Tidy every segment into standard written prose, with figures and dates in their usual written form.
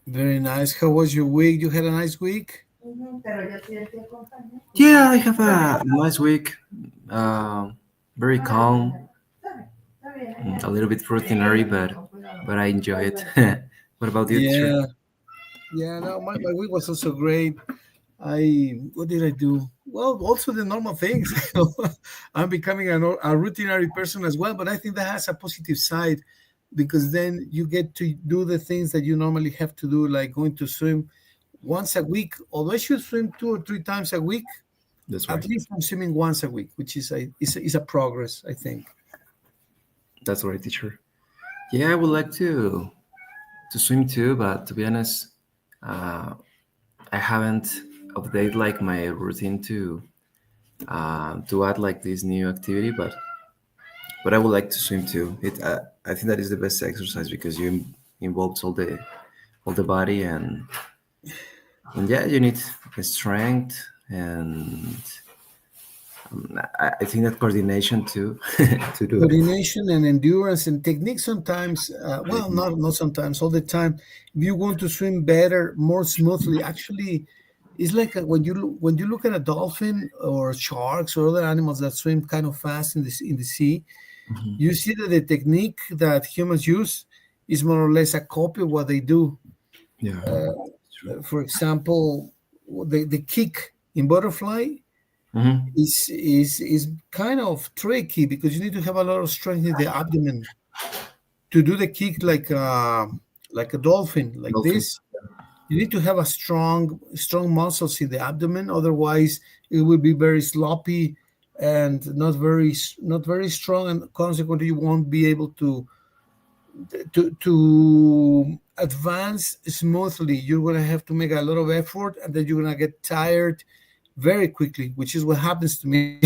Very nice. How was your week? You had a nice week? Yeah, I have a nice week. Uh, Very calm, a little bit routinary, but I enjoy it. What about you, teacher? Yeah. Yeah, no, my week was also great. What did I do? Well, also the normal things. I'm becoming a routinary person as well, but I think that has a positive side because then you get to do the things that you normally have to do, like going to swim once a week. Although I should swim 2 or 3 times a week, That's at right. least I'm swimming once a week, which is a progress, I think. That's right, teacher. Yeah, I would like to swim too, but to be honest, uh, I haven't updated like my routine to add like this new activity, but I would like to swim too. I think that is the best exercise because you involves all the body and yeah, you need strength and I think that coordination too to do it. Coordination and endurance and technique sometimes, well, not sometimes, all the time. If you want to swim better, more smoothly, actually, it's like when you look at a dolphin or sharks or other animals that swim kind of fast in the sea, you see that the technique that humans use is more or less a copy of what they do. Yeah, Uh, true. for example, the kick in butterfly Hmm. is kind of tricky because you need to have a lot of strength in the abdomen to do the kick like a dolphin like Dolphin. this. You need to have a strong muscles in the abdomen, otherwise it will be very sloppy and not very strong, and consequently you won't be able to advance smoothly. You're going to have to make a lot of effort, and then you're going to get tired very quickly, which is what happens to me.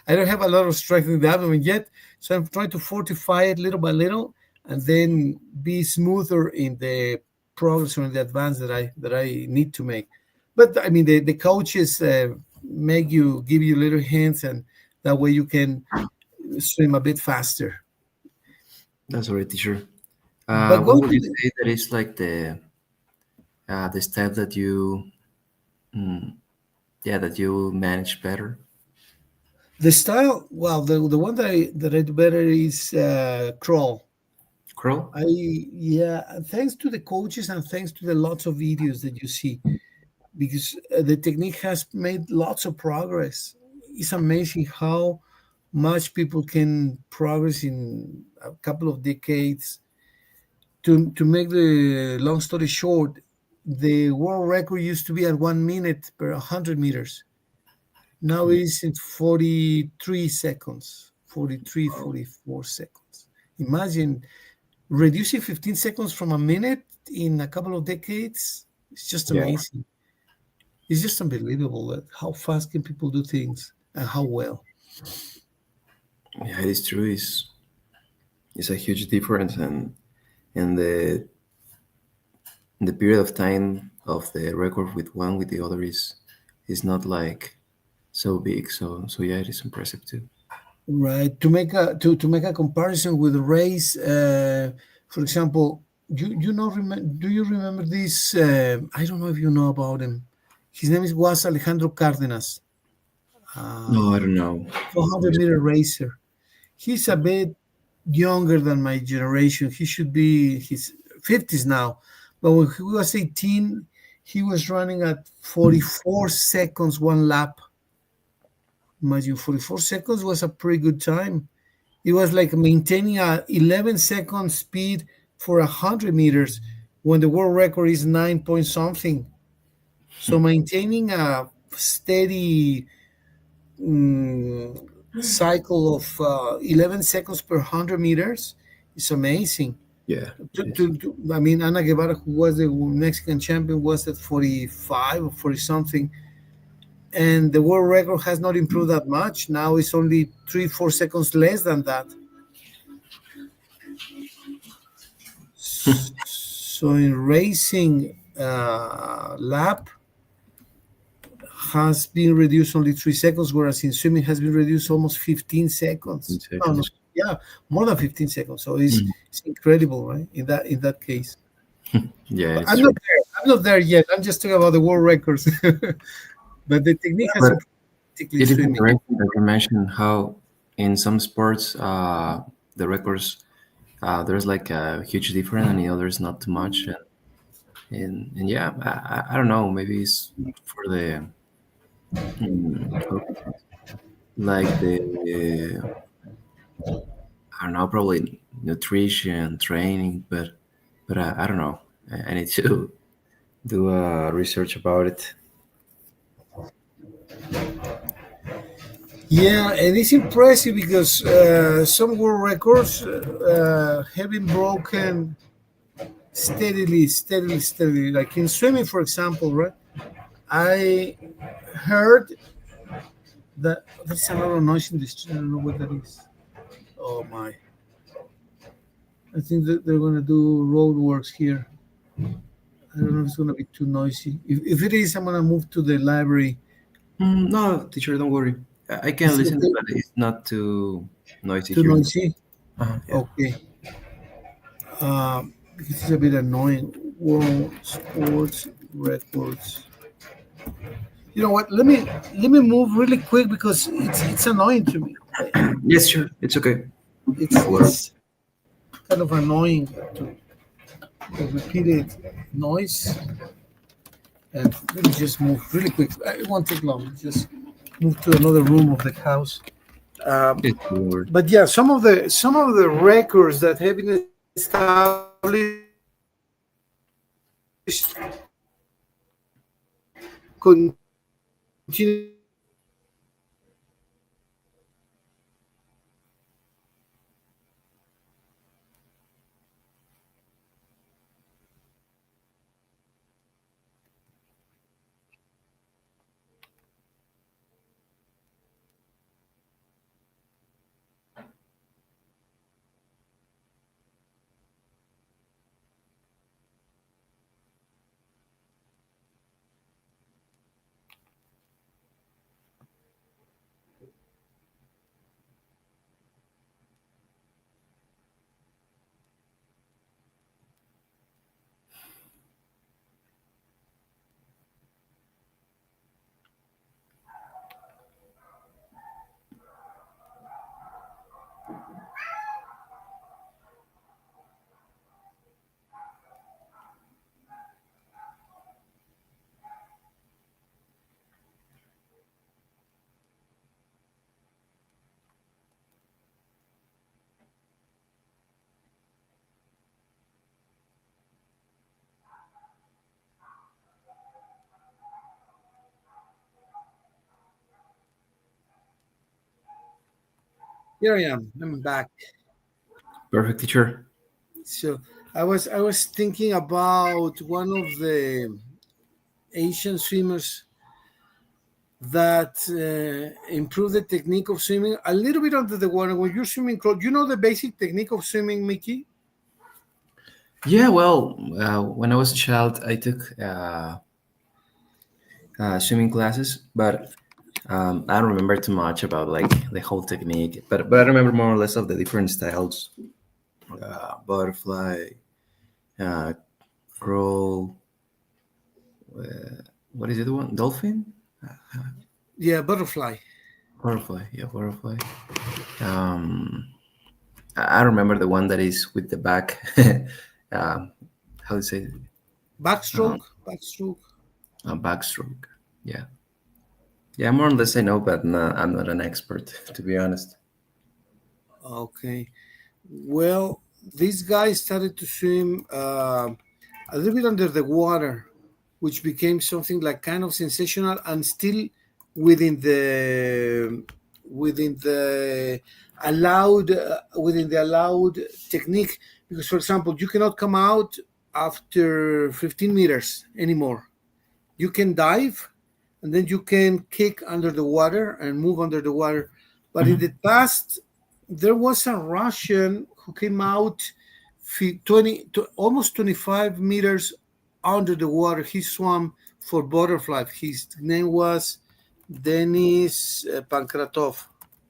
I don't have a lot of strength in the abdomen yet, so I'm trying to fortify it little by little, and then be smoother in the progress or in the advance that I need to make. But I mean, the coaches give you little hints, and that way you can swim a bit faster. That's already teacher. But What going would to you say that is like the step that you mm, yeah that you manage better? the style, well, the one that I do better is crawl. Crow? Yeah, thanks to the coaches and thanks to the lots of videos that you see, because the technique has made lots of progress. It's amazing how much people can progress in a couple of decades. To make the long story short, the world record used to be at 1 minute per 100 meters. Now it's in 43 seconds, 43, 44 seconds. Imagine reducing 15 seconds from a minute in a couple of decades. It's just Yeah, amazing. It's just unbelievable that how fast can people do things and how well. yeah, it is true. It's a huge difference, and the period of time of the record with one with the other is not like so big. So yeah, it is impressive too. Right. To make a comparison with the race, for example, do you remember this? I don't know if you know about him. His name was Alejandro Cárdenas, No, I uh, don't know. 400-meter racer. He's a bit younger than my generation. He should be his 50s now. But when he was 18, he was running at 44 seconds one lap. Imagine 44 seconds was a pretty good time. It was like maintaining a 11-second speed for 100 meters when the world record is 9 point something. So maintaining a steady mm, cycle of 11 seconds per 100 meters is amazing. Yeah, it is. I mean, Ana Guevara, who was the Mexican champion, was at 45 or 40 something. And the world record has not improved that much. Now it's only 3, 4 seconds less than that. So in racing, lap has been reduced only 3 seconds, whereas in swimming has been reduced almost 15 In seconds. No, no, seconds. yeah, more than 15 seconds. So it's incredible, right? In that case. Yeah, But it's true. I'm not there yet. I'm just talking about the world records. But the technique has But improved drastically it is swimming. interesting that you mentioned how in some sports the records there's like a huge difference and in others not too much. And yeah, I don't know. Maybe it's for the how can I say it? Like the I don't know, probably nutrition training, but I don't know. I need to do research about it. Yeah, and it's impressive because some world records have been broken steadily. Like in swimming, for example, right? I heard that there's a lot of noise in the street. I don't know what that is. Oh my! I think that they're gonna do road works here. I don't know if it's gonna be too noisy. If it is, I'm gonna move to the library. No, teacher, don't worry. I can Is it listen, okay? but it's not too noisy Too here. noisy? Yeah. Okay. Because it's a bit annoying. World sports records. You know what? Let me move really quick because it's annoying to me. Yes, sure. It's okay. It's No worry. it's kind of annoying to the repeated noise. And let me just move really quick. It won't take long. Just move to another room of the house. Um, Yes, no worry. but yeah, some of the records that have been established continue to be broken. Here I am. I'm back. Perfect, teacher. So I was thinking about one of the Asian swimmers that improve the technique of swimming a little bit under the water. When you're swimming, you know the basic technique of swimming, Mickey? Yeah, well, when I was a child, I took swimming classes, but I don't remember too much about like the whole technique. But I remember more or less of the different styles: butterfly, uh, crawl. What is the other one? Dolphin, Yeah, butterfly. butterfly. Yeah, butterfly. Um, I remember the one that is with the back. How to say it? Um, Backstroke. backstroke. Yeah, yeah. More or less I know, but I'm not an expert to be honest. Okay. Well, this guy started to swim a little bit under the water, which became something like kind of sensational and still within the within the allowed technique. Because, for example, you cannot come out after 15 meters anymore. You can dive, and then you can kick under the water and move under the water. But in Mhm. the past, there was a Russian who came out 20 to almost 25 meters under the water. He swam for butterfly. His name was Denis Pankratov.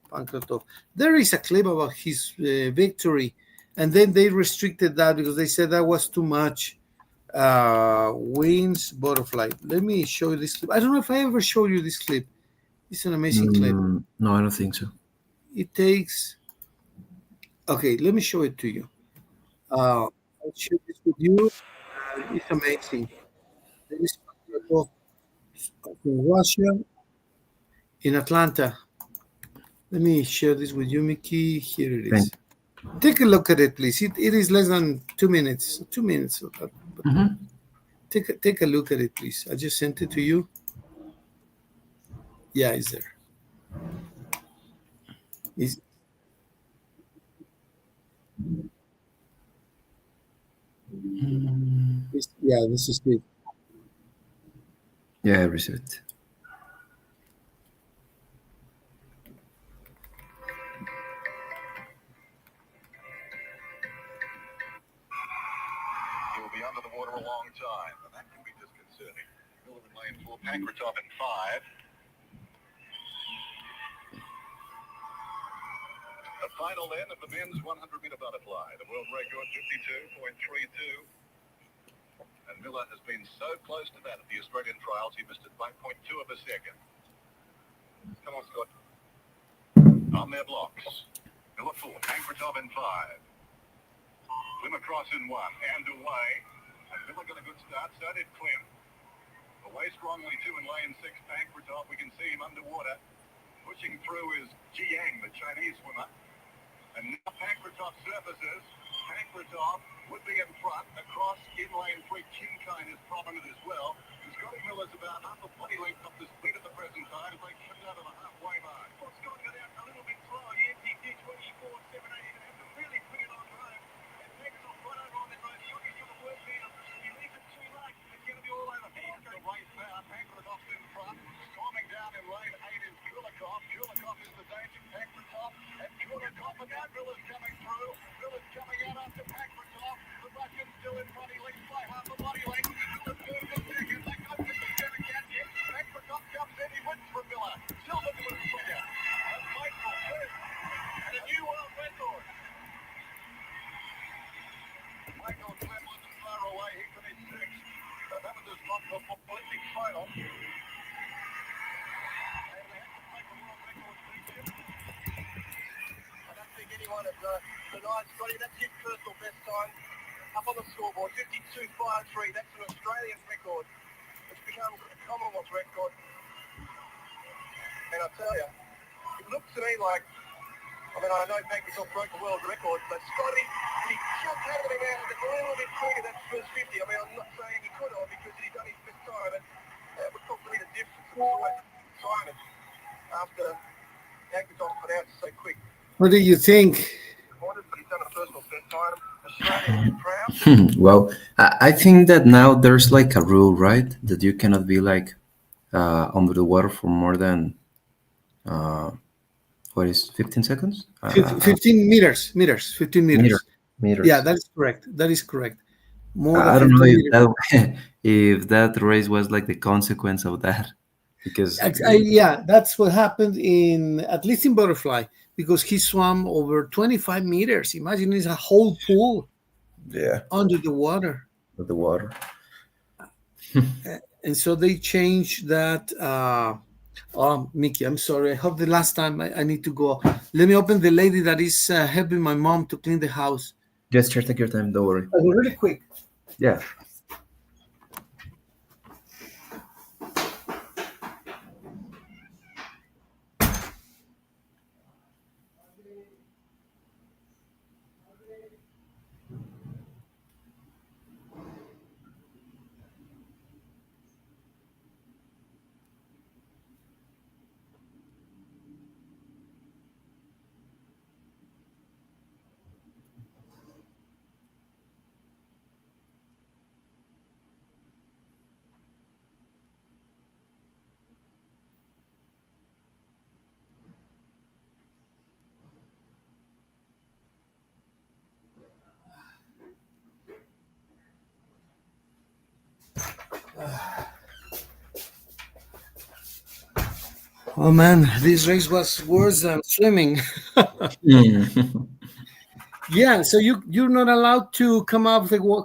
Pankratov. There is a clip about his victory, and then they restricted that because they said that was too much. Wins butterfly. Let me show you this clip. I don't know if I ever showed you this clip. It's an amazing clip. No, I don't think so. It takes. Okay, let me show it to you. I'll share this with you. It's amazing. There is of Russia in Atlanta. Let me share this with you, Mickey. Here it Thank. is. Take a look at it, please. It is less than 2 minutes. 2 minutes. But Mm-hmm. take a look at it, please. I just sent it to you. Yeah, it's there. It's, yeah, this is it. Yeah, I received it. He will be under the water a long time, and that can be disconcerting. Miller in lane 4, Pankratov in 5. The final then of the men's 100-meter butterfly. The world record 52.32. And Miller has been so close to that at the Australian trials, he missed it by 0.2 of a second. Come on, Scott. On their blocks. Miller 4, Pankratov in 5. Klim across in 1, and away. And Miller got a good start, so did Klim. Away strongly too in lane 6, Pankratov. We can see him underwater. Pushing through is Jiang, the Chinese swimmer. And now Pankratov surfaces. Pankratov would be in front. Across in lane 3, Kinkind is prominent as well. Scotty Miller's about half a body length up the speed at the present time as they come down to the halfway mark. Well, Scott got out a little bit slow. Yes, he did 24.78. He had to really bring it on home. And Pankratov right over on the road. Shoggie's going to work now. He leaves it too late. It's going to be all over. The race now. Pankratov's in front. Storming down in lane 8 is Kulikov. Kulikov is the danger. Pankratov and Kulikov. And now Miller's coming through. Miller's coming out after Pankratov. The Russian's still in front. He leads by half a body length. The third and second. They got to going to catch him. Pankratov comes in. He wins from Miller. Silver to his figure. And Michael first. And a new world record. Michael Klim wasn't far away. He finished sixth. So that was his Olympic final. And they had to make a world record this year. I don't think anyone has denied Scotty. That's his personal best time. Up on the scoreboard, 52.53. That's an Australian record, which becomes a Commonwealth record. And I tell you, it looks to me like, I mean, I know Pankratov broke the world record, but Scotty, he just had him out a little bit quicker than first 50. I mean, I'm not saying he could have because he's done his best time, but that would probably be the difference in time after Pankratov got out so quick. What do you think? He's done a personal best time. Australia is proud. Well, I think that now there's like a rule, right? That you cannot be like under the water for more than uh, what is 15 seconds? 15 meters. 15 Meter, meters. meters. Yeah, that is correct. That is correct. More than I don't 15 know if meters. that if that race was like the consequence of that, because Yeah, that's what happened in, at least in butterfly, because he swam over 25 meters. Imagine it's a whole pool yeah, under the water. with the water. And so they changed that. Mickey, I'm sorry. I hope the last time I need to go. Let me open the lady that is helping my mom to clean the house. Just take your time. Don't worry. I'll go really quick. Yeah. Oh man, this race was worse than swimming. Mm. Yeah, so you're not allowed to come off the water,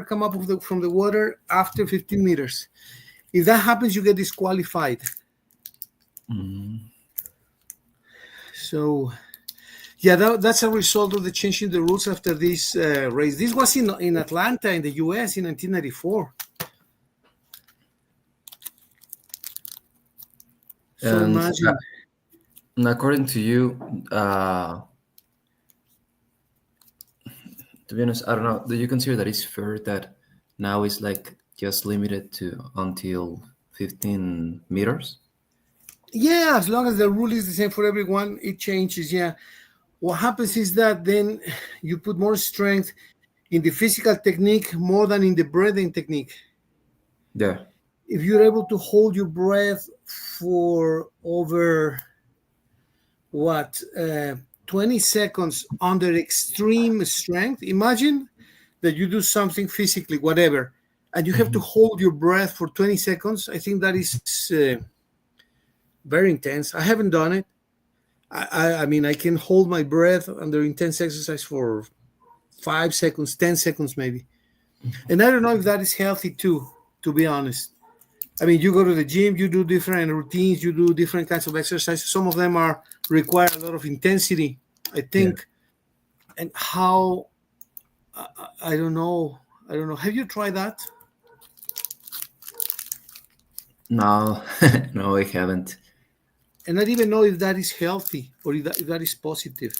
come up of from the water after 15 meters. If that happens, you get disqualified. Mm, So yeah, that's a result of the changing the rules after this race. This was in Atlanta, in the U.S. in 1994. So and imagine. according to you, to be honest, I don't know. Do you consider that it's fair that now it's like just limited to until 15 meters? Yeah, as long as the rule is the same for everyone, it changes. Yeah, what happens is that then you put more strength in the physical technique more than in the breathing technique. Yeah. If you're able to hold your breath for over what 20 seconds under extreme strength, imagine that you do something physically, whatever, and you have to Mhm. hold your breath for 20 seconds. I think that is very intense. I haven't done it. I mean, I can hold my breath under intense exercise for 5 seconds, 10 seconds maybe. And I don't know if that is healthy too, to be honest. I mean, you go to the gym, you do different routines, you do different kinds of exercises. Some of them are require a lot of intensity, I Yeah. think. And how I don't know. I don't know. Have you tried that? No, no, I haven't. And I don't even know if that is healthy or if that is positive.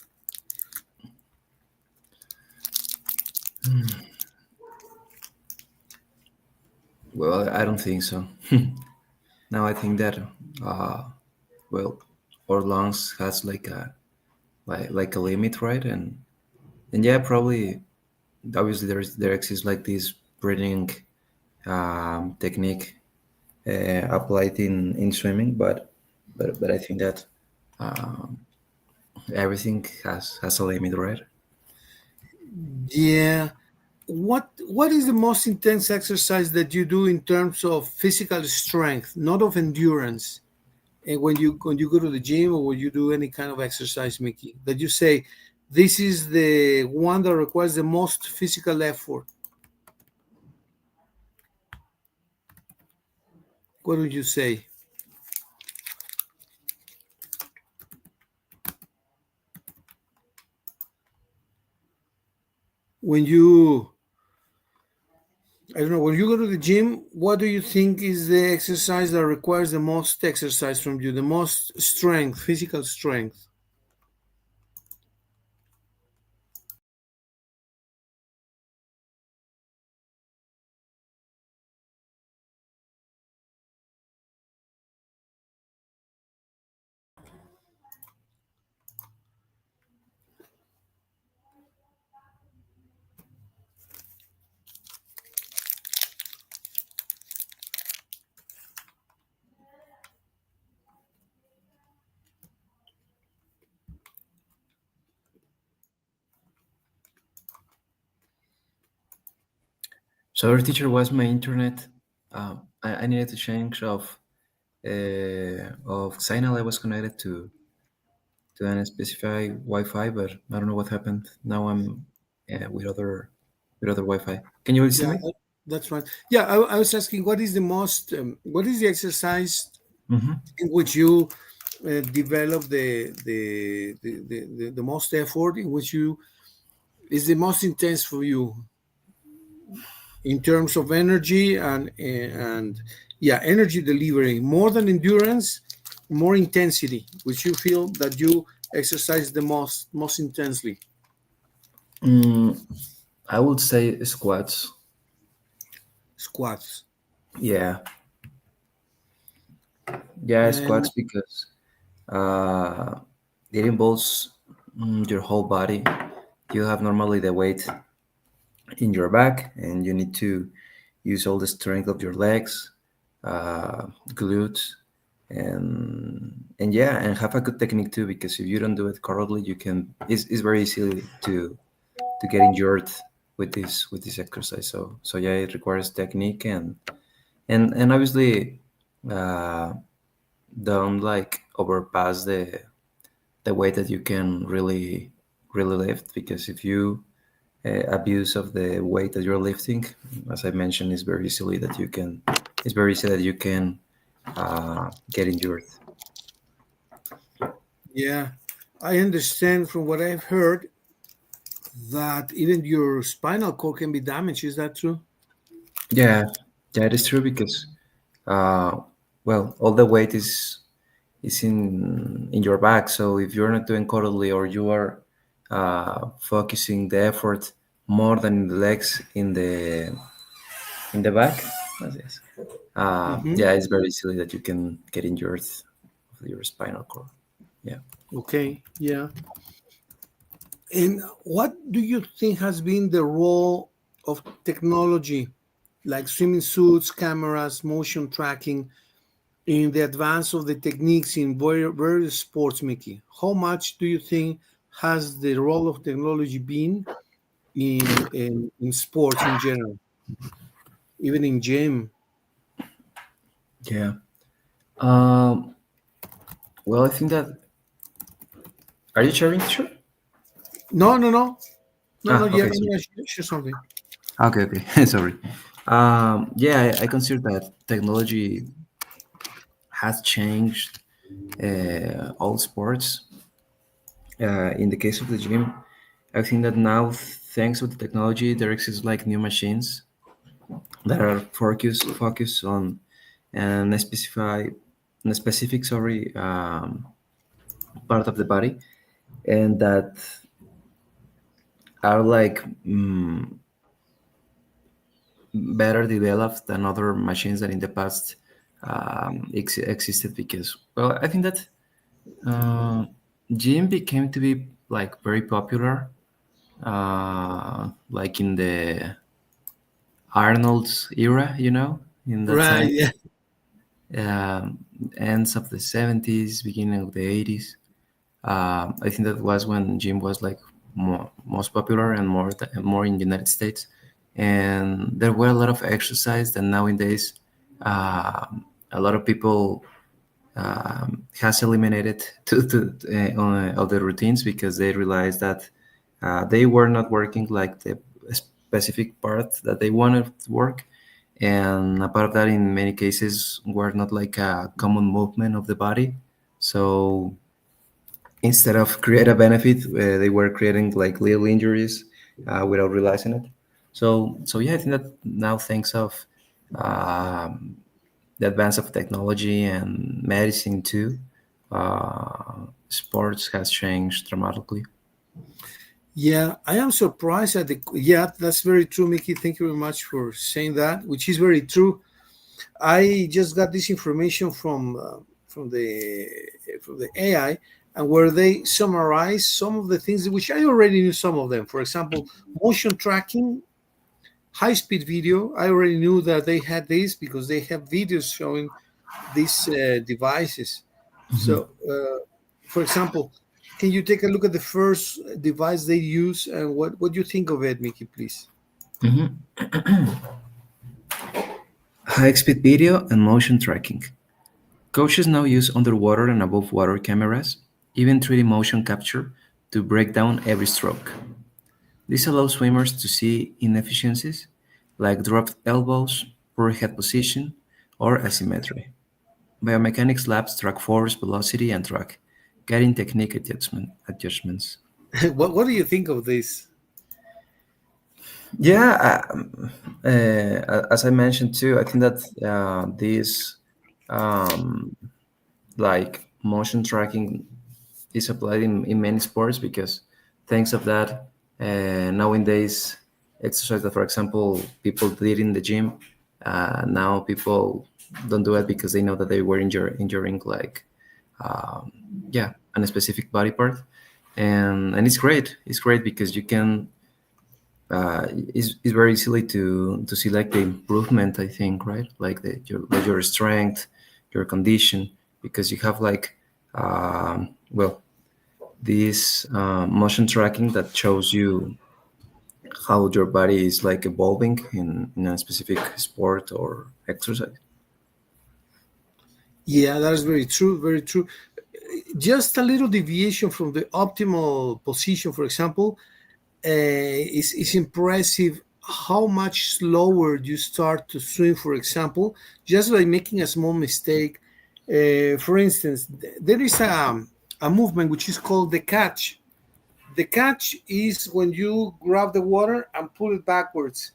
Well, I don't think so. Now I think that, uh, well, our lungs has like a limit, right? And yeah, probably obviously there exists like this breathing technique applied in swimming, but I think that um, everything has a limit, right? Yeah. What is the most intense exercise that you do in terms of physical strength, not of endurance? And when you go to the gym or when you do any kind of exercise, Mickey, that you say this is the one that requires the most physical effort. What would you say when you I don't know when you go to the gym? What do you think is the exercise that requires the most exercise from you, the most strength, physical strength? So our teacher was my internet. I needed to change of signal. I was connected to an specified Wi-Fi, but I don't know what happened. Now I'm with other Wi-Fi. Can you listen Yeah, to me? that's right. Yeah, I was asking what is the exercise Mm-hmm. in which you develop the most effort, in which you is the most intense for you in terms of energy and yeah, energy delivery more than endurance, more intensity, which you feel that you exercise the most intensely. Mm, I would say squats. Squats. Yeah, yeah, And squats because uh, it involves your whole body. You have normally the weight in your back, and you need to use all the strength of your legs, glutes, and yeah, and have a good technique too. Because if you don't do it correctly, it's very easy to get injured with this exercise. So yeah, it requires technique and obviously uh, don't like overpass the way that you can really lift, because if you abuse of the weight that you're lifting, as I mentioned, it's very easy that you can get injured. Yeah, I understand from what I've heard that even your spinal cord can be damaged. Is that true? Yeah, that is true because uh, well, all the weight is in your back. So if you're not doing correctly, or you are focusing the effort more than in the legs, in the back, yes. Hmm. Yeah, it's very silly that you can get injured of your spinal cord. Yeah. Okay, yeah. And what do you think has been the role of technology, like swimming suits, cameras, motion tracking, in the advance of the techniques in various sports, Mickey? How much do you think has the role of technology been in sports in general, even in gym? Yeah. Um, well, I think that. Are you sharing, teacher? No, no, no, no, no. Ah, Yeah, okay. let Sorry. me ask you something. Okay, okay. Sorry. Yeah, I consider that technology has changed all sports. In the case of the gym, I think that now, thanks to the technology, there exists like new machines that are focus on and specific, sorry, part of the body, and that are like better developed than other machines that in the past existed. Because, well, I think that uh, gym became to be like very popular, like in the Arnold's era, in that Right. time, Yeah. um, ends of the 70s, beginning of the 80s. I think that was when gym was like most popular, and more in the United States. And there were a lot of exercise, and nowadays a lot of people has eliminated of the routines, because they realized that they were not working like the specific part that they wanted to work. And a part of that, in many cases, were not like a common movement of the body. So instead of create a benefit, they were creating like little injuries without realizing it. So yeah, I think that now, thanks of um, the advance of technology and medicine too, sports has changed dramatically. Yeah, I am surprised at the. Yeah, that's very true, Mickey. Thank you very much for saying that, which is very true. I just got this information from the AI, and where they summarize some of the things which I already knew. Some of them, for example, motion tracking, high speed video. I already knew that they had this because they have videos showing these devices. So, for example, can you take a look at the first device they use, and what do you think of it, Mickey, please? Mhm. High speed video and motion tracking. Coaches now use underwater and above water cameras, even 3D motion capture, to break down every stroke. This allows swimmers to see inefficiencies like dropped elbows, poor head position, or asymmetry. Biomechanics labs track force, velocity, and drag, guiding technique adjustments. What do you think of this? Yeah, as I mentioned too, I think that this um, like motion tracking is applied in many sports, because thanks of that, nowadays exercise that, for example, people did in the gym, now people don't do it because they know that they were injuring like um, yeah, on a specific body part. And it's great because you can it's very easily to see like the improvement, I think, right? Like your strength, your condition, because you have like well, this motion tracking that shows you how your body is like evolving in a specific sport or exercise. Yeah, that is very true. Very true. just a little deviation from the optimal position, for example, is impressive how much slower you start to swim, for example, just by making a small mistake. For instance, there is a movement which is called the catch. The catch is when you grab the water and pull it backwards.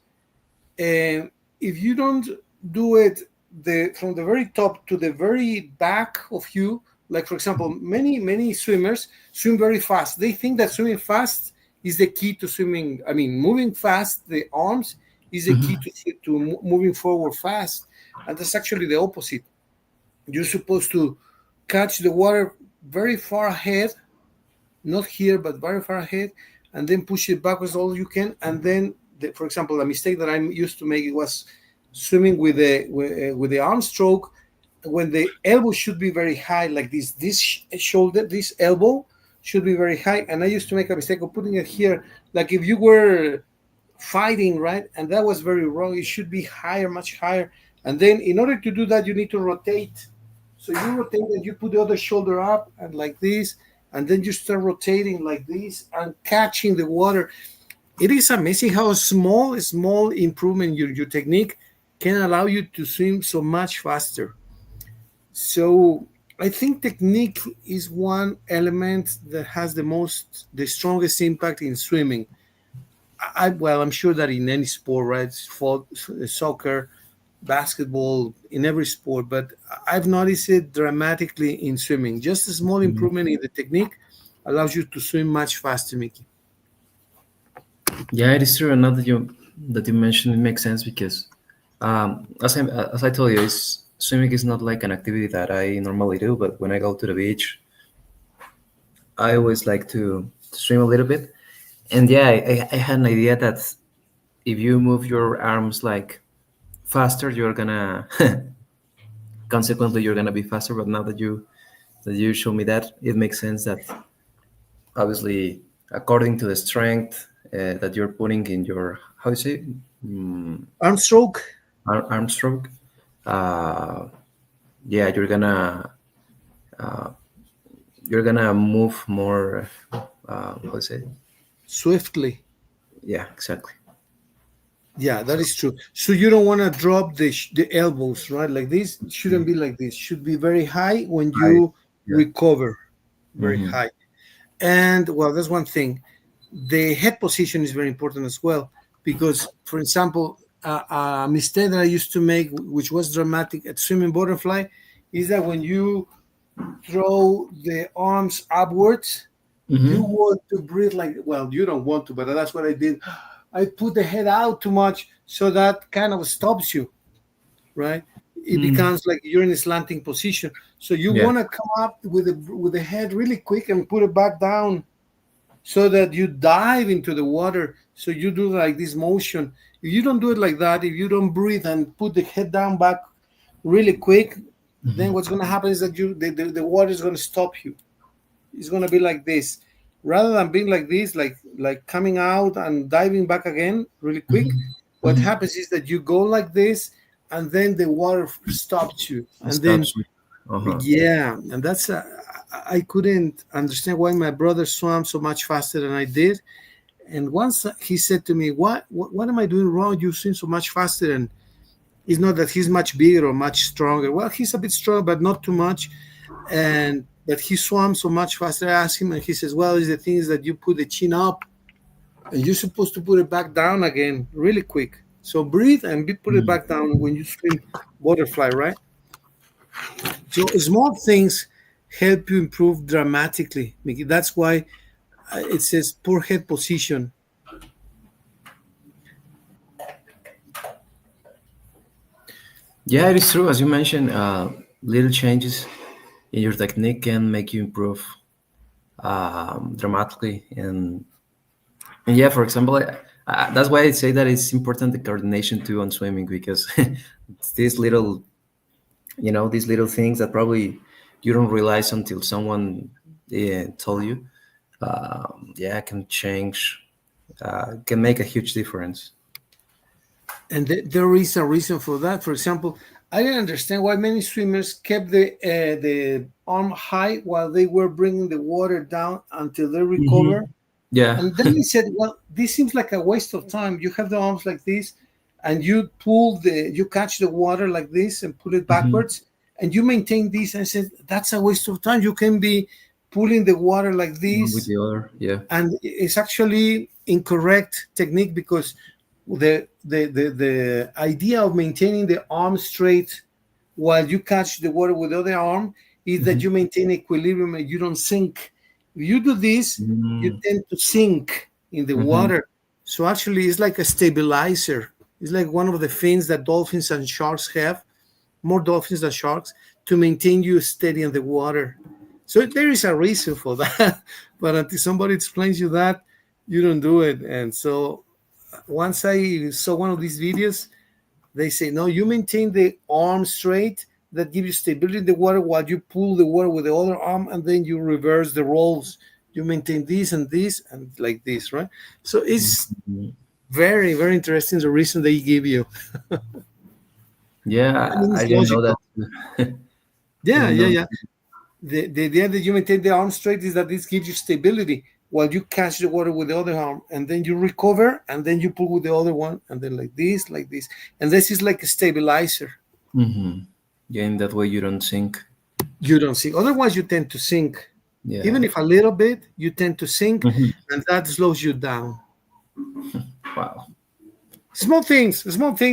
And if you don't do it from the very top to the very back of you, like for example, many swimmers swim very fast. They think that swimming fast is the key to swimming. I mean, moving fast, the arms is the key Mhm. to moving forward fast, and that's actually the opposite. You're supposed to catch the water very far ahead, not here, but very far ahead, and then push it backwards all you can. And then, for example, a mistake that I used to make was swimming with the arm stroke when the elbow should be very high, like this. This shoulder, this elbow should be very high, and I used to make a mistake of putting it here, like if you were fighting, right? And that was very wrong. It should be higher, much higher. And then, in order to do that, you need to rotate. So you rotate and you put the other shoulder up and like this, and then you start rotating like this and catching the water. It is amazing how a small improvement in your technique can allow you to swim so much faster. So I think technique is one element that has the strongest impact in swimming. Well, I'm sure that in any sport, right? Soccer, basketball, in every sport, but I've noticed it dramatically in swimming. Just a small Mhm. improvement in the technique allows you to swim much faster, Mickey. Yeah, it is true. And now that you mentioned, it makes sense because, as I told you, swimming is not like an activity that I normally do. But when I go to the beach, I always like to swim a little bit. And yeah, I had an idea that if you move your arms like faster, you're gonna consequently you're gonna be faster. But now that you show me that, it makes sense that obviously according to the strength that you're putting in your how do you say mm, Arm stroke. arm stroke, uh, yeah, you're gonna move more. How do you say? Swiftly. Yeah, exactly. Yeah, that is true. So you don't want to drop the elbows, right? Like this shouldn't be like this. Should be very high when Right. you Yeah. recover. Very Hmm. high. And well, that's one thing. The head position is very important as well because, for example, a mistake that I used to make, which was dramatic at swimming butterfly, is that when you throw the arms upwards, you Hmm. want to breathe like, well, you don't want to, but that's what I did. I put the head out too much, so that kind of stops you, right? It Mm. becomes like you're in a slanting position. So you Yeah. want to come up with the head really quick and put it back down so that you dive into the water. So you do like this motion. If you don't do it like that, if you don't breathe and put the head down back really quick, then what's going to happen is that the water is going to stop you. It's going to be like this, rather than being like this, like coming out and diving back again really quick. Hmm. What happens is that you go like this, and then the water stops you, It and then stops me. Uh-huh. yeah, and that's I couldn't understand why my brother swam so much faster than I did. And once he said to me, what am I doing wrong? You swim so much faster. And it's not that he's much bigger or much stronger. Well, he's a bit strong, but not too much. And but he swam so much faster. I asked him, and he says, well, it's the thing is that you put the chin up, and you're supposed to put it back down again really quick. So breathe and put it Mm. back down when you swim butterfly, right? So small things help you improve dramatically, Mickey. That's why it says poor head position. Yeah, it is true. As you mentioned, little changes in your technique can make you improve dramatically. And yeah, for example, that's why I say that it's important the coordination too on swimming because it's these little, these little things that probably you don't realize until someone told you. Yeah, can change, can make a huge difference. And there is a reason for that. For example, I didn't understand why many swimmers kept the arm high while they were bringing the water down until they recover. Hmm. Yeah. And then he said, "Well, this seems like a waste of time. You have the arms like this, and you catch the water like this and pull it Hmm. backwards, and you maintain this." And I said, "That's a waste of time. You can be pulling the water like One with this, the other. Yeah. and it's actually incorrect technique because the idea of maintaining the arm straight while you catch the water with the other arm is that Hmm. you maintain equilibrium and you don't sink. If you do this, you Hmm. tend to sink in the Hmm. water. So actually, it's like a stabilizer. It's like one of the fins that dolphins and sharks have, more dolphins than sharks, to maintain you steady in the water. So there is a reason for that. But until somebody explains you that, you don't do it. And so once I saw one of these videos, they say, no, you maintain the arm straight, that gives you stability in the water while you pull the water with the other arm, and then you reverse the roles. You maintain this and like this, right? So it's Hmm. very, very interesting the reason they give you. I Yeah, mean, I it's didn't know that. logical. Yeah, Didn't yeah, know. yeah. The idea that you maintain the arm straight is that this gives you stability while you catch the water with the other arm, and then you recover, and then you pull with the other one, and then like this. And this is like a stabilizer. Hmm. Yeah, in that way you don't sink. You don't sink. Otherwise, you tend to sink. Yeah. Even if a little bit, you tend to sink, Hmm. and that slows you down. Wow. Small things,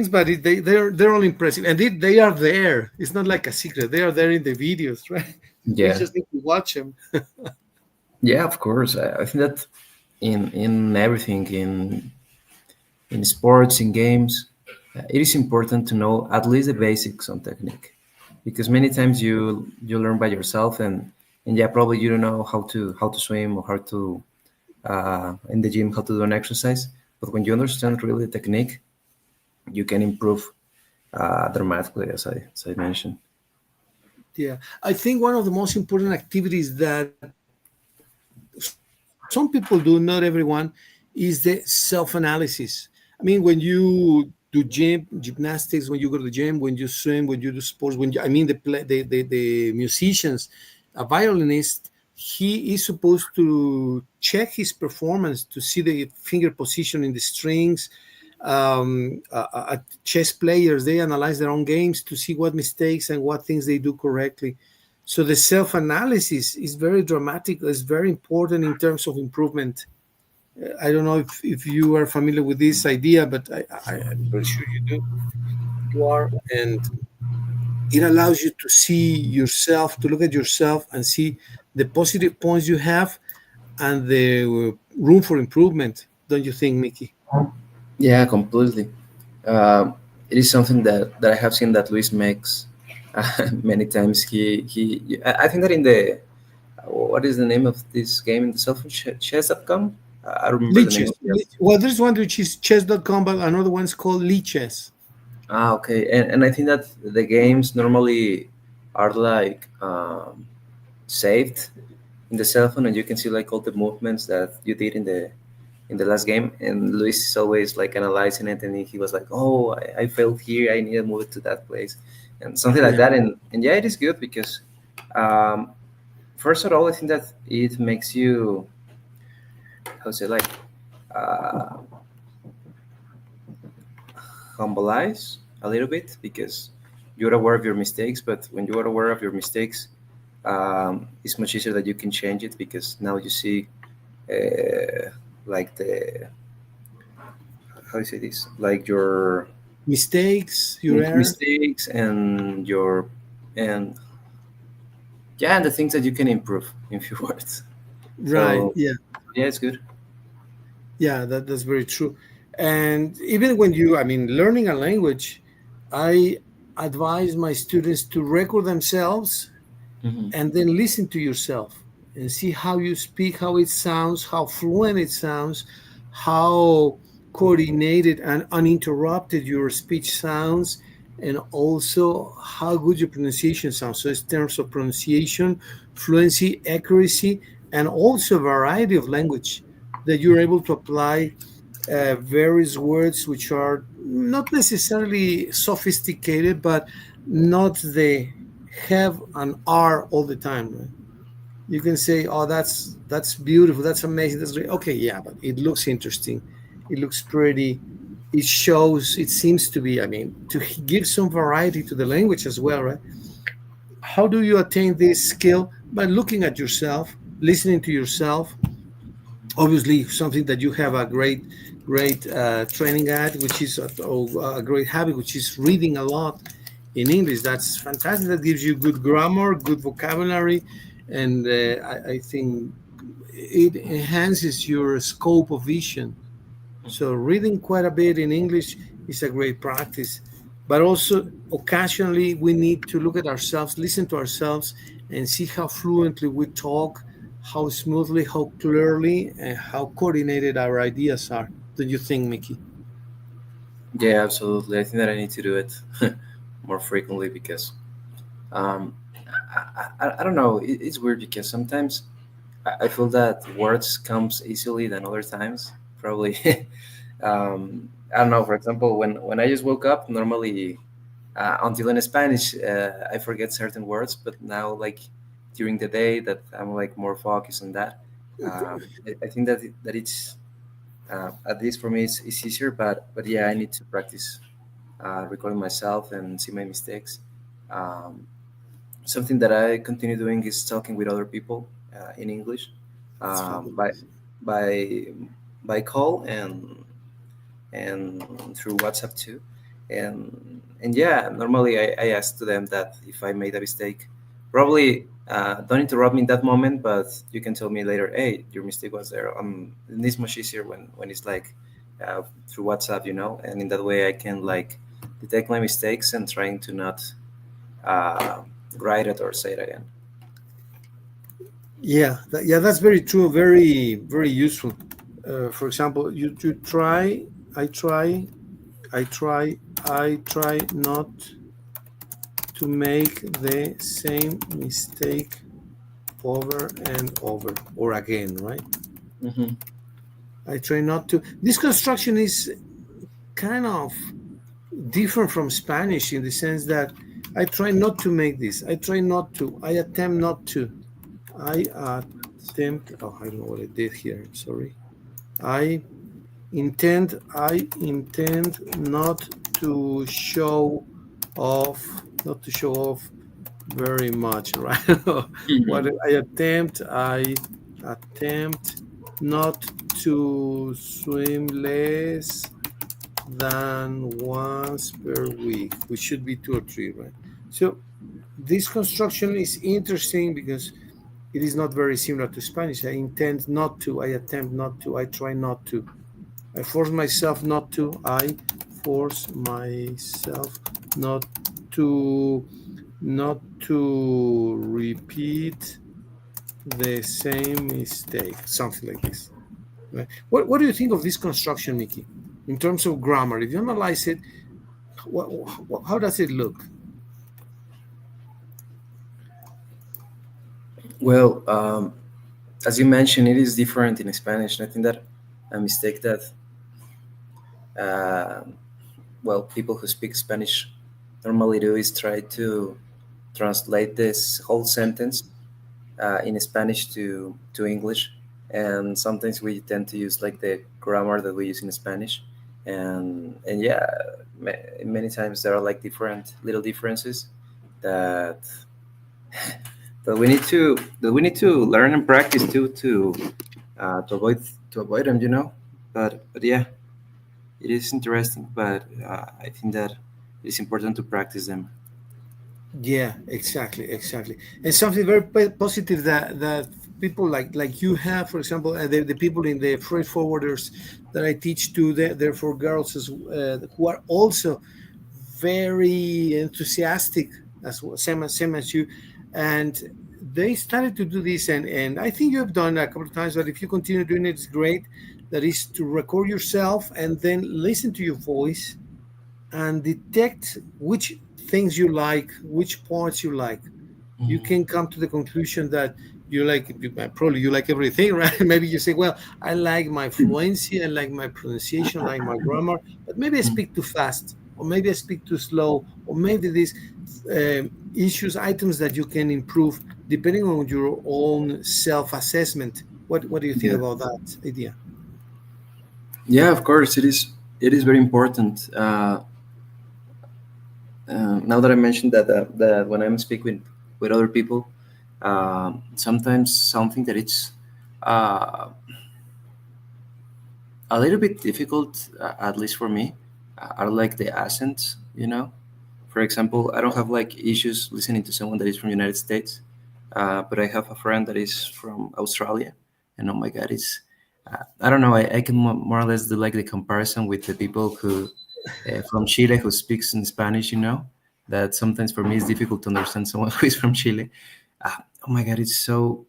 but they're all impressive, and they are there. It's not like a secret. They are there in the videos, right? We Yeah. just need to watch them. Yeah, of course. I think that in everything, in sports, in games, it is important to know at least the basics on technique, because many times you learn by yourself, and yeah, probably you don't know how to swim or how to in the gym how to do an exercise. But when you understand really the technique, you can improve dramatically, as I mentioned. Yeah, I think one of the most important activities that some people do, not everyone, is the self-analysis. I mean, when you do gymnastics, when you go to the gym, when you swim, when you do sports, I mean, the musicians, a violinist, he is supposed to check his performance to see the finger position in the strings. Chess players, they analyze their own games to see what mistakes and what things they do correctly. So the self-analysis is very dramatic. It's very important in terms of improvement. I don't know if you are familiar with this idea, but I'm pretty sure you do. You are, and it allows you to see yourself, to look at yourself and see the positive points you have and the room for improvement. Don't you think, Mickey? Yeah, completely. Um, it is something that I have seen that Luis makes many times. I think that in the what is the name of this game in the cell phone chess.com? I don't remember the name of the app. Well, there's one which is chess.com, but another one's called Chess. Okay, and I think that the games normally are like saved in the cell phone, and you can see like all the movements that you did in the last game. And Luis is always like analyzing it, and he was like, "Oh, I failed here. I need to move it to that place," and something like Yeah. that. And yeah, it is good because um, first of all, I think that it makes you how to say like uh, humbleize a little bit because you're aware of your mistakes. But when you are aware of your mistakes, it's much easier that you can change it because now you see like the how do you say this like your Mistakes, your error. mistakes and your and yeah, and the things that you can improve in few words. Right. So Yeah. yeah, it's good. Yeah, that's very true. And even when I mean, learning a language, I advise my students to record themselves Hmm. and then listen to yourself and see how you speak, how it sounds, how fluent it sounds, how coordinated and uninterrupted your speech sounds, and also how good your pronunciation sounds. So, in terms of pronunciation, fluency, accuracy, and also variety of language that you're able to apply various words which are not necessarily sophisticated, but not the have an R all the time. Right? You can say, "Oh, that's beautiful, that's amazing, that's great." Okay, yeah, but it looks interesting, it looks pretty, it shows, it seems to be. I mean, to give some variety to the language as well, right? How do you attain this skill? By looking at yourself, listening to yourself. Obviously, something that you have a great training at, which is a great habit, which is reading a lot in English. That's fantastic. That gives you good grammar, good vocabulary, and I think it enhances your scope of vision. So reading quite a bit in English is a great practice. But also occasionally we need to look at ourselves, listen to ourselves, and see how fluently we talk, how smoothly, how clearly, and how coordinated our ideas are. Do you think, Mickey? Yeah, absolutely. I think that I need to do it more frequently because um, I don't know. It's weird because sometimes I feel that words comes easily than other times. Probably, I don't know. For example, when I just woke up, normally until in Spanish, I forget certain words. But now, like during the day, that I'm like more focused on that. I think that that it's at least for me it's easier. But yeah, I need to practice recording myself and see my mistakes. Um, Something that I continue doing is talking with other people in English That's um, by fabulous. by by call and through WhatsApp too. And yeah, normally I ask to them that if I made a mistake, probably don't interrupt me in that moment, but you can tell me later, hey, your mistake was there. And it's much easier when it's like through WhatsApp, and in that way I can like detect my mistakes and trying to not uh, write it or say it again. Yeah, yeah, that's very true. Very, very useful. For example, you try, I try, I try, I try not to make the same mistake over and over or again, right? Hmm. I try not to. This construction is kind of different from Spanish in the sense that I try not to make this. I try not to. I attempt not to. I attempt. Oh, I don't know what I did here. I'm sorry. I I intend not to show off. Not to show off very much, right? What Hmm. I attempt not to swim less than once per week, which should be two or three, right? So this construction is interesting because it is not very similar to Spanish. I intend not to, I attempt not to, I try not to. I force myself not to, I force myself not to not to repeat the same mistake, something like this. Right? What do you think of this construction, Mickey, in terms of grammar? If you analyze it, how does it look? Well, as you mentioned, it is different in Spanish. And I think that a mistake that, uh, well, people who speak Spanish normally do is try to translate this whole sentence in Spanish to English. And sometimes we tend to use like the grammar that we use in Spanish. And yeah, many times there are like different little differences that that we need to learn and practice too to avoid them, but yeah, it is interesting, but I think that it's important to practice them. Yeah, exactly, exactly. And something very positive that people like you have, for example, the people in the freight forwarders that I teach to, therefore girls who are also very enthusiastic as well, same as you, and they started to do this, and I think you have done a couple of times, but if you continue doing it, it's great. That is to record yourself and then listen to your voice and detect which things you like, which parts you like. You can come to the conclusion that probably you like everything, right? Maybe you say, well, I like my fluency, I like my pronunciation, I like my grammar, but maybe I speak too fast. or maybe I speak too slow, or maybe these issues, items that you can improve depending on your own self-assessment. What do you think Yeah. about that idea? Yeah, of course, it is. It is very important. Now that I mentioned that, that when I'm speaking with other people, sometimes something that it's uh, a little bit difficult, at least for me, are like the accents. You know, for example, I don't have like issues listening to someone that is from United States, but I have a friend that is from Australia, and oh my God, it's I don't know. I can more or less do like the comparison with the people who from Chile who speaks in Spanish. You know, that sometimes for me it's difficult to understand someone who is from Chile. Oh my God, it's so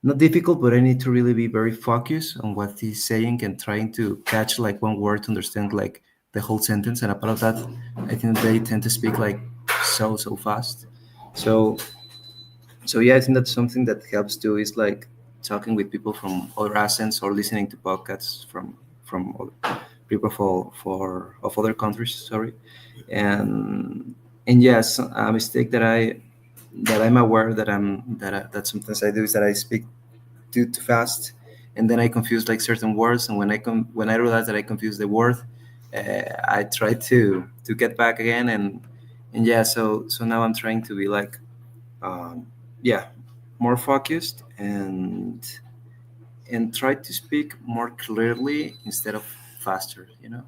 not difficult, but I need to really be very focused on what he's saying and trying to catch like one word to understand like the whole sentence. And a part of that, I think they tend to speak like so fast. So yeah, I think that's something that helps too is like talking with people from other accents or listening to podcasts from people for of other countries. Sorry, and yes, a mistake that I'm aware that that sometimes I do is that I speak too fast, and then I confuse like certain words. And when I realize that I confuse the word, I try to get back again. And yeah, so now I'm trying to be like um, yeah, more focused and try to speak more clearly instead of faster. You know.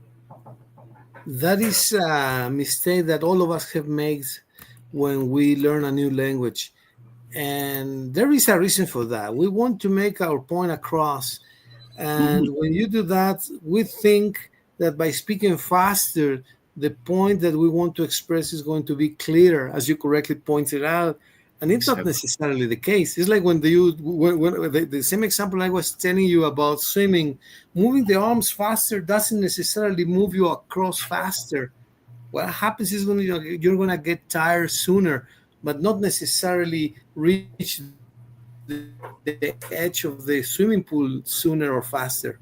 That is a mistake that all of us have made when we learn a new language. And there is a reason for that. We want to make our point across. And Mhm. when you do that, we think that by speaking faster, the point that we want to express is going to be clearer, as you correctly pointed out. And it's not Exactly. necessarily the case. It's like when the same example I was telling you about swimming, moving the arms faster doesn't necessarily move you across faster. What happens is you're going to get tired sooner, but not necessarily reach the edge of the swimming pool sooner or faster.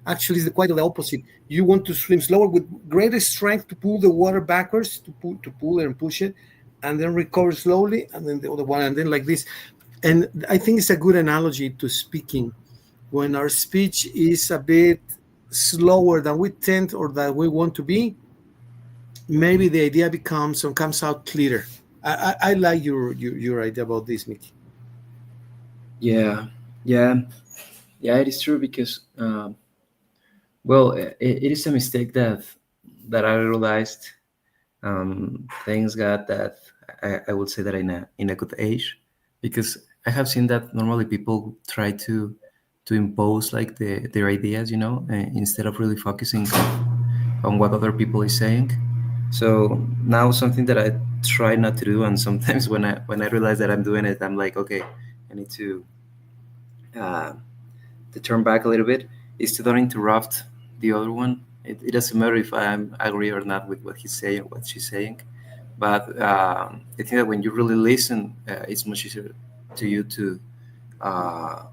Actually, it's the quite of the opposite. You want to swim slower with greater strength to pull the water backwards, to pull it and push it, and then recover slowly, and then the other one, and then like this. And I think it's a good analogy to speaking. When our speech is a bit slower than we tend or that we want to be, maybe the idea becomes or comes out clearer. I like your idea about this, Mickey. Yeah, yeah, yeah. It is true because well, it is a mistake that I realized. Thanks God that I would say that in a good age, because I have seen that normally people try to impose like their ideas, you know, instead of really focusing on what other people is saying. So now something that I try not to do, and sometimes when I realize that I'm doing it, I'm like, okay, I need uh, to turn back a little bit, is to don't interrupt the other one. It doesn't matter if I agree or not with what he's saying, what she's saying, but I think that when you really listen, it's much easier to you to uh,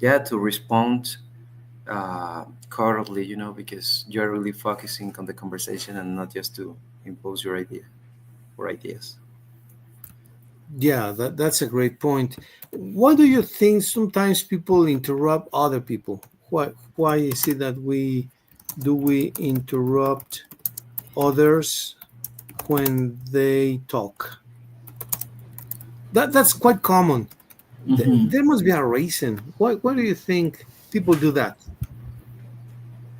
yeah, to respond correctly, you know, because you're really focusing on the conversation and not just to impose your idea or ideas. Yeah, that's a great point. Why do you think sometimes people interrupt other people? Why is it that we interrupt others when they talk? That's quite common. Hmm. There must be a reason. Why do you think people do that?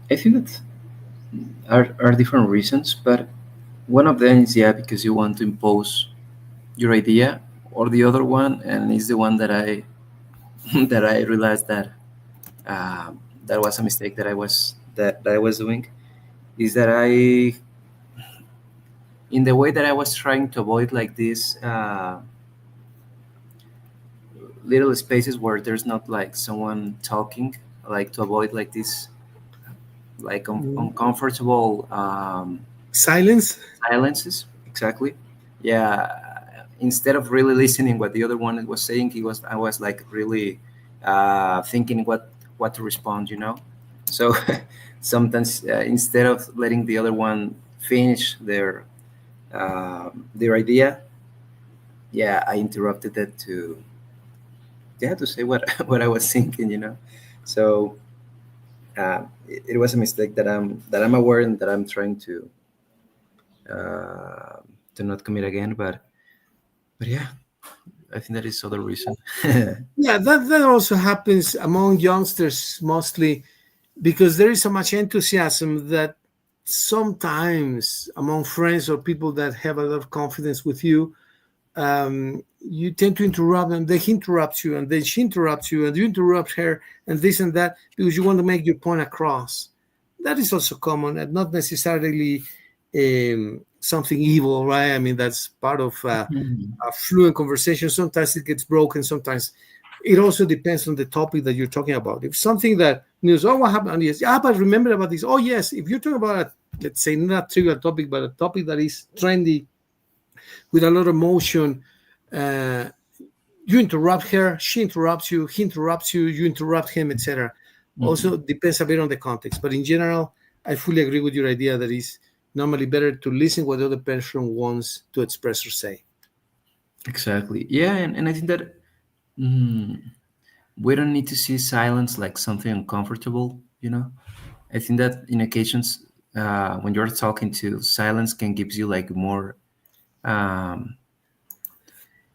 I think that are different reasons, but one of them is, yeah, because you want to impose your idea, or the other one, and is the one that I that I realized that that was a mistake that I was doing, is that I, in the way that I was trying to avoid like this little spaces where there's not like someone talking, like to avoid like this like Mm, uncomfortable silence? silences. Exactly. Yeah. Instead of really listening what the other one was saying, I was like really thinking what to respond. You know. So sometimes instead of letting the other one finish their idea, yeah, I interrupted it to, yeah, to say what what I was thinking, you know. So it was a mistake that I'm aware and that I'm trying uh, to not commit again. But yeah, I think that is other reason. Yeah, that also happens among youngsters mostly because there is so much enthusiasm that sometimes among friends or people that have a lot of confidence with you, you tend to interrupt them. They interrupt you, and then she interrupts you, and you interrupt her, and this and that because you want to make your point across. That is also common, and not necessarily something evil, right? I mean, that's part of Mhm. a fluent conversation. Sometimes it gets broken. Sometimes it also depends on the topic that you're talking about. If something that news, oh, what happened? Yes, yeah, but remember about this. Oh, yes. If you're talking about a, let's say, not a trivial topic, but a topic that is trendy with a lot of motion, uh, you interrupt her, she interrupts you, he interrupts you, you interrupt him, etc. Mhm. Also depends a bit on the context, but in general, I fully agree with your idea that it's normally better to listen what the other person wants to express or say. Exactly. Yeah, and I think that mm, we don't need to see silence like something uncomfortable. You know, I think that in occasions when you're talking to, silence can gives you like more um,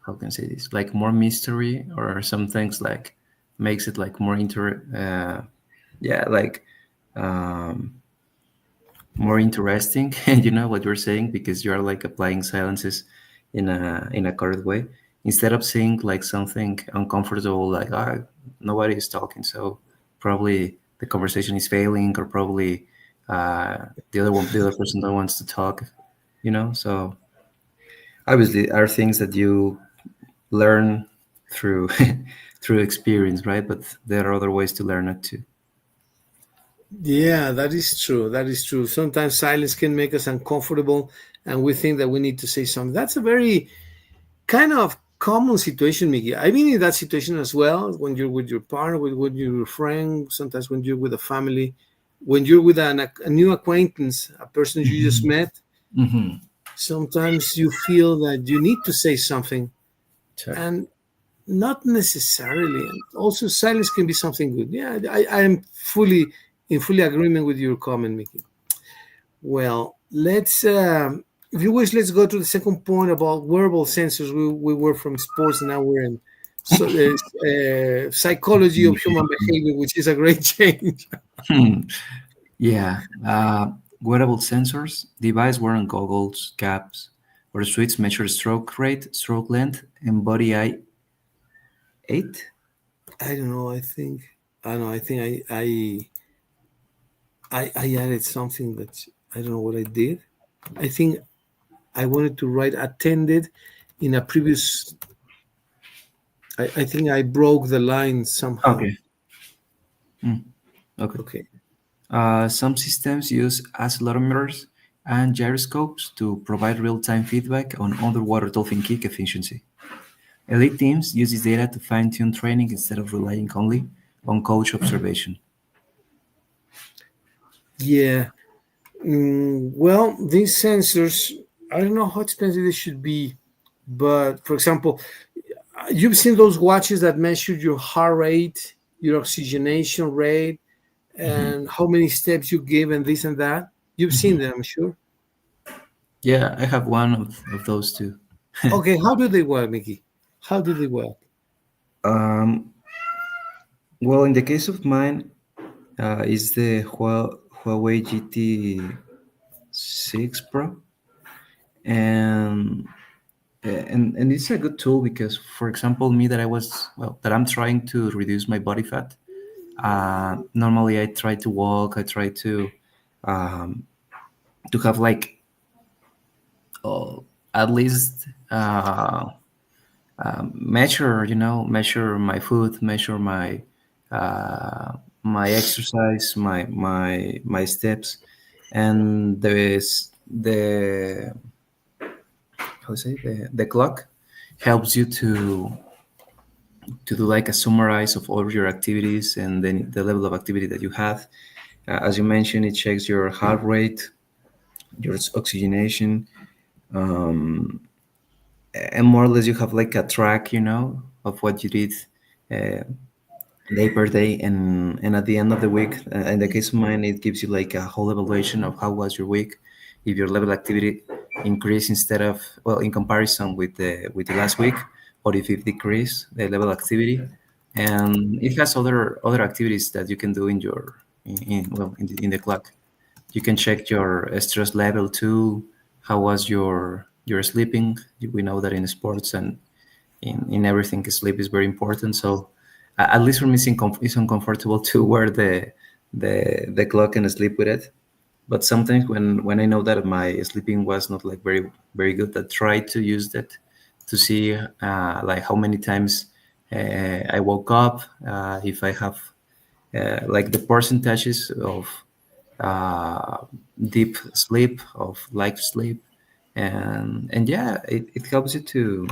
how can I say this, like more mystery, or some things like makes it like more yeah, like um, more interesting. You know what you're saying, because you are like applying silences in a correct way, instead of saying like something uncomfortable, like, ah, nobody is talking, so probably the conversation is failing, or probably the other person that wants to talk, you know. So obviously are things that you learn through through experience, right? But there are other ways to learn it too. Yeah, that is true. That is true. Sometimes silence can make us uncomfortable and we think that we need to say something. That's a very kind of common situation, Mickey. I've been in that situation as well when you're with your partner, with your friend, sometimes when you're with a family, when you're with a new acquaintance, a person you just Mhm. met. Mhm. Sometimes you feel that you need to say something Sure. and not necessarily. And also, silence can be something good. Yeah, I am fully in fully agreement with your comment, Mickey. Well, if you wish, let's go to the second point about wearable sensors. We were from sports, and now we're in so there's psychology of human behavior, which is a great change. Hmm. Yeah. Wearable sensors, device wearing goggles, caps, or suits measure stroke rate, stroke length, and body eye 8. I don't know. I don't know. I think I added something that I don't know what I did. I think I wanted to write attended in a previous. I think I broke the line somehow. Okay. Mm, okay. Okay. Some systems use accelerometers and gyroscopes to provide real-time feedback on underwater dolphin kick efficiency. Elite teams use this data to fine-tune training instead of relying only on coach observation. Yeah. Well, these sensors, I don't know how expensive they should be, but for example, you've seen those watches that measure your heart rate, your oxygenation rate, Mhm. and how many steps you give, and this and that. You've seen Mhm. them, I'm sure. Yeah, I have one of those too. Okay, how do they work, Mickey? How do they work? Um, well, in the case of mine, is the Huawei GT 6 Pro, and and it's a good tool because, for example, me that I was well that I'm trying to reduce my body fat. Normally, I try to walk. I try um, to have like at least measure, measure my food, measure my exercise, my steps, and the how to say, the clock helps you to do like a summarize of all your activities and then the level of activity that you have, As you mentioned, it checks your heart rate, your oxygenation, um, and more or less you have like a track, of what you did uh, day per day, and at the end of the week, in the case of mine, it gives you like a whole evaluation of how was your week, if your level activity increased instead of, well, in comparison with the last week, or if it decreased the level activity. And it has other activities that you can do in the clock. You can check your stress level too. How was your sleeping? We know that in sports and in everything, sleep is very important. So at least for me, it's uncomfortable to wear the clock and sleep with it. But sometimes when I know that my sleeping was not like very good, I try to use that to see like how many times I woke up, if I have like the percentages of uh, deep sleep, of light sleep, and yeah, it helps you to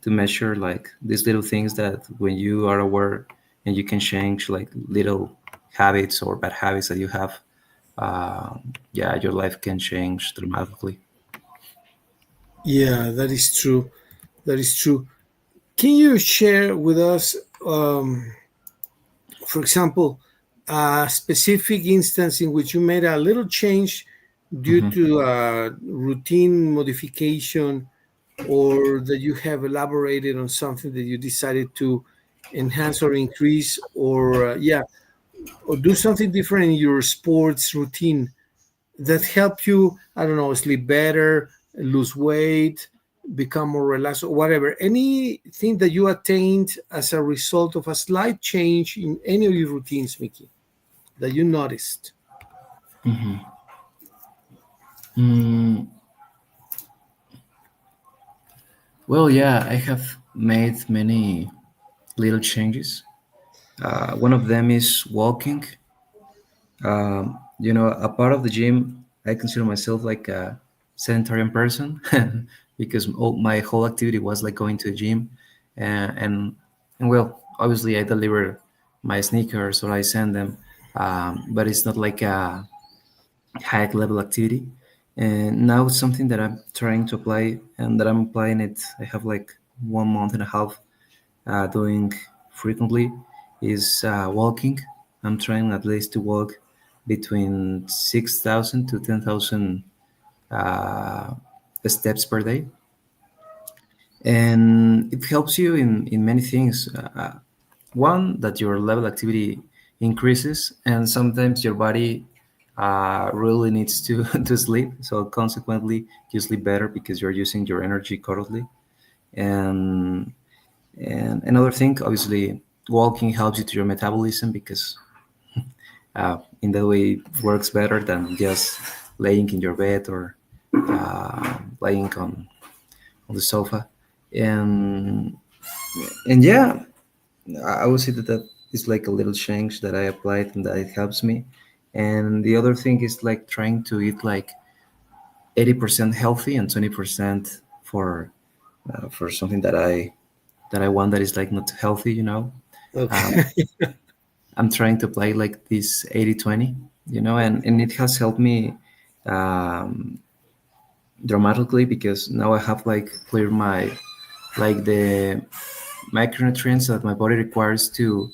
measure like these little things that when you are aware and you can change like little habits or bad habits that you have, yeah, your life can change dramatically. Yeah, that is true. That is true. Can you share with us, for example, a specific instance in which you made a little change due Hmm. to a routine modification, or that you have elaborated on something that you decided to enhance or increase, or yeah, or do something different in your sports routine that help you, I don't know, sleep better, lose weight, become more relaxed, or whatever. Anything that you attained as a result of a slight change in any of your routines, Mickey, that you noticed? Mm, well, yeah, I have made many little changes. One of them is walking. A part of the gym, I consider myself like a sedentary person because my whole activity was like going to the gym, and and well, obviously I deliver my sneakers or I send them, but it's not like a high level activity. And now it's something that I'm trying to apply and that I'm applying it. I have like 1 month and a half doing frequently is walking. I'm trying at least to walk between 6,000 to 10,000 uh, steps per day. And it helps you in many things. One, that your level activity increases, and sometimes your body really needs to, to sleep. So consequently, you sleep better because you're using your energy correctly. And another thing, obviously, walking helps you to your metabolism because in that way it works better than just laying in your bed or laying on the sofa. And yeah, I would say that is like a little change that I applied and that it helps me. And the other thing is like trying to eat like 80% healthy and 20% for something that I want that is like not healthy. Um, Okay. I'm trying to apply like this 80/20, and it has helped me um, dramatically because now I have like cleared my like the micronutrients that my body requires to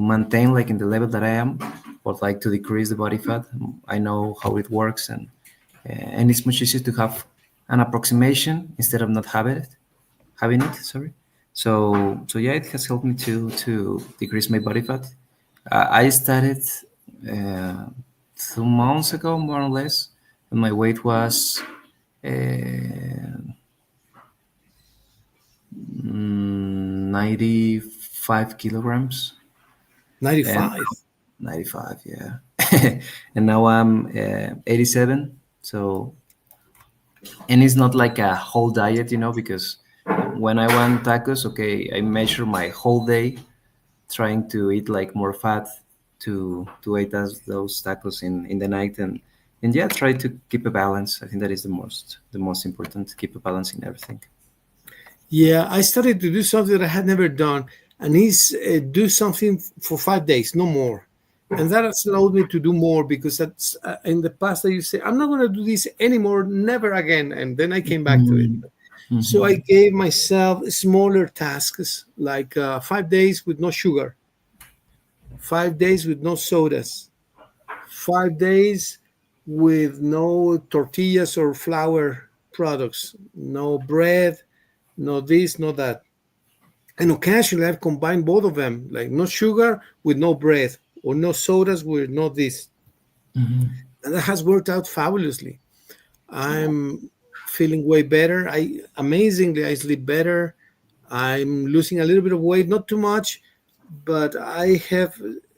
maintain like in the level that I am, or like to decrease the body fat. I know how it works, and it's much easier to have an approximation instead of not having it. Sorry. So yeah, it has helped me to decrease my body fat. I started uh, 2 months ago, more or less, and my weight was 95 kilograms, and 95. 95, yeah. And now I'm 87. So, and it's not like a whole diet, because when I want tacos, okay, I measure my whole day trying to eat like more fat to eat those tacos in the night, and yeah, try to keep a balance. I think that is the most important, to keep a balance in everything. Yeah, I started to do something that I had never done, and is do something for 5 days, no more. and that has allowed me to do more, because that's in the past I used to say I'm not going to do this anymore, never again, and then I came back to it. Mm, So I mhm, gave myself smaller tasks, like 5 days with no sugar, 5 days with no sodas, 5 days with no tortillas or flour products, no bread, no this, no that. And occasionally I've combined both of them, like no sugar with no bread, or no sodas with no this. mhm. And that has worked out fabulously. I'm feeling way better. I sleep better. I'm losing a little bit of weight, not too much, but I have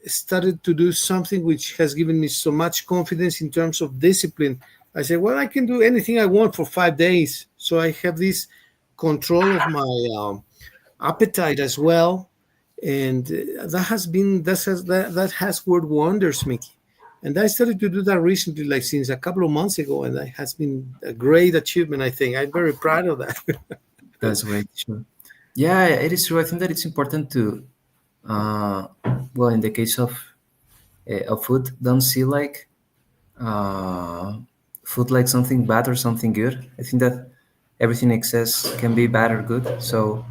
started to do something which has given me so much confidence in terms of discipline. I say, well, I can do anything I want for 5 days. So I have this control of my appetite as well. And that has worked wonders, Mickey. And I started to do that recently, like since a couple of months ago, and that has been a great achievement. I think I'm very proud of that. That's great. Sure. Yeah, it is true. I think that it's important to, uh, well, in the case of food, don't see like uh, food like something bad or something good. I think that everything excess can be bad or good. So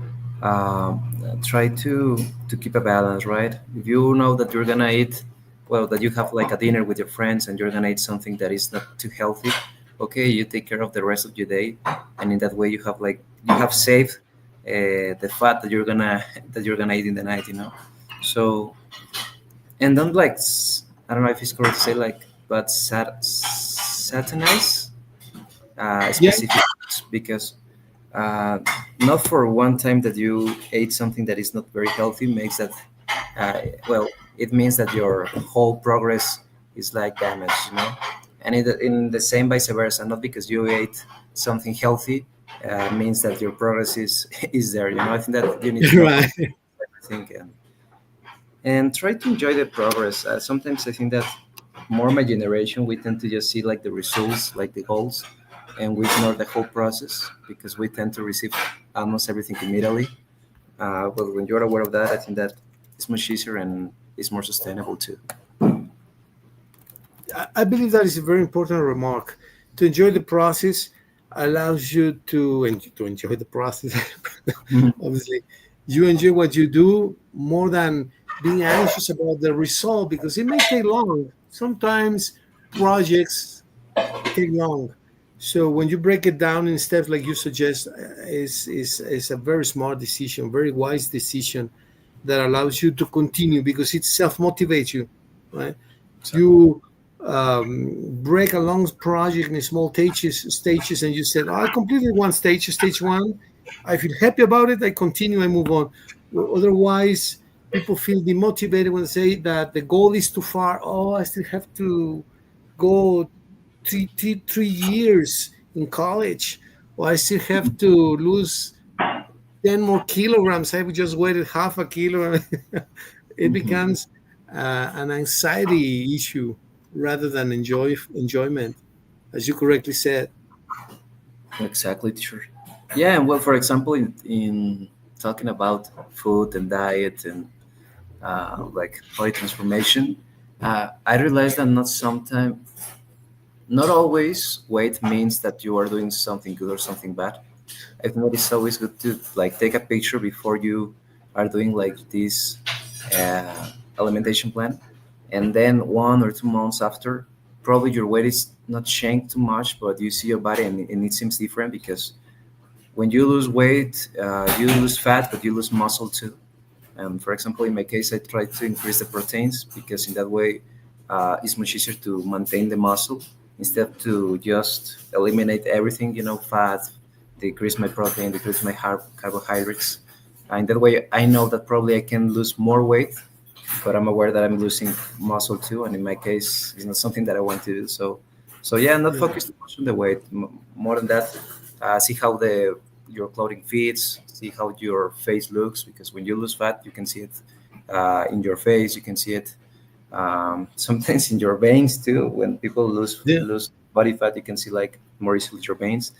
try to keep a balance, right? If you know that you're gonna eat, well, that you have like a dinner with your friends and you're gonna eat something that is not too healthy, okay, you take care of the rest of your day, and in that way you have like you have saved the fat that you're gonna that you're gonna eat in the night, you know. So and don't like I don't know if it's correct to say like, but satanize Yeah, specific foods because uh, not for one time that you ate something that is not very healthy makes that well, it means that your whole progress is like damaged, you know. And in the same vice versa, not because you ate something healthy means that your progress is is there, you know. I think that you need to know how to right. think and try to enjoy the progress. Sometimes I think that more my generation, we tend to just see like the results, like the goals, and we ignore the whole process because we tend to receive almost everything immediately. But when you're aware of that, I think that it's much easier and it's more sustainable too. I believe that is a very important remark. To enjoy the process allows you to enjoy the process. Mhm. Obviously, you enjoy what you do more than being anxious about the result, because it may take long. Sometimes projects take long. So when you break it down in steps like you suggest, is a very smart decision, very wise decision that allows you to continue, because it self motivates you, right? Exactly. You break a long project in small stages, and you said, oh, I completed one stage, stage one. I feel happy about it. I continue. I move on. Otherwise, people feel demotivated when they say that the goal is too far. Oh, I still have to go 3 years in college, or I still have to lose 10 more kilograms. I've just waited half a kilo. It Mhm. becomes an anxiety issue rather than enjoyment, as you correctly said. Exactly, teacher. Yeah, and well, for example, in talking about food and diet and like body transformation, I realized that not always weight means that you are doing something good or something bad. I think that it's always good to like take a picture before you are doing like this alimentation plan, and then 1 or 2 months after, probably your weight is not changed too much, but you see your body and it seems different because when you lose weight, you lose fat, but you lose muscle too. For example, in my case, I try to increase the proteins because in that way, it's much easier to maintain the muscle instead to just eliminate everything, you know, fat, decrease my protein, decrease my carbohydrates. In that way, I know that probably I can lose more weight, but I'm aware that I'm losing muscle too. And in my case, it's not something that I want to do. So yeah, not Yeah. focus too much on the weight. More than that, see how the your clothing fits, see how your face looks, because when you lose fat, you can see it in your face, you can see it sometimes in your veins too. When people Yeah. lose body fat, you can see like more easily your veins.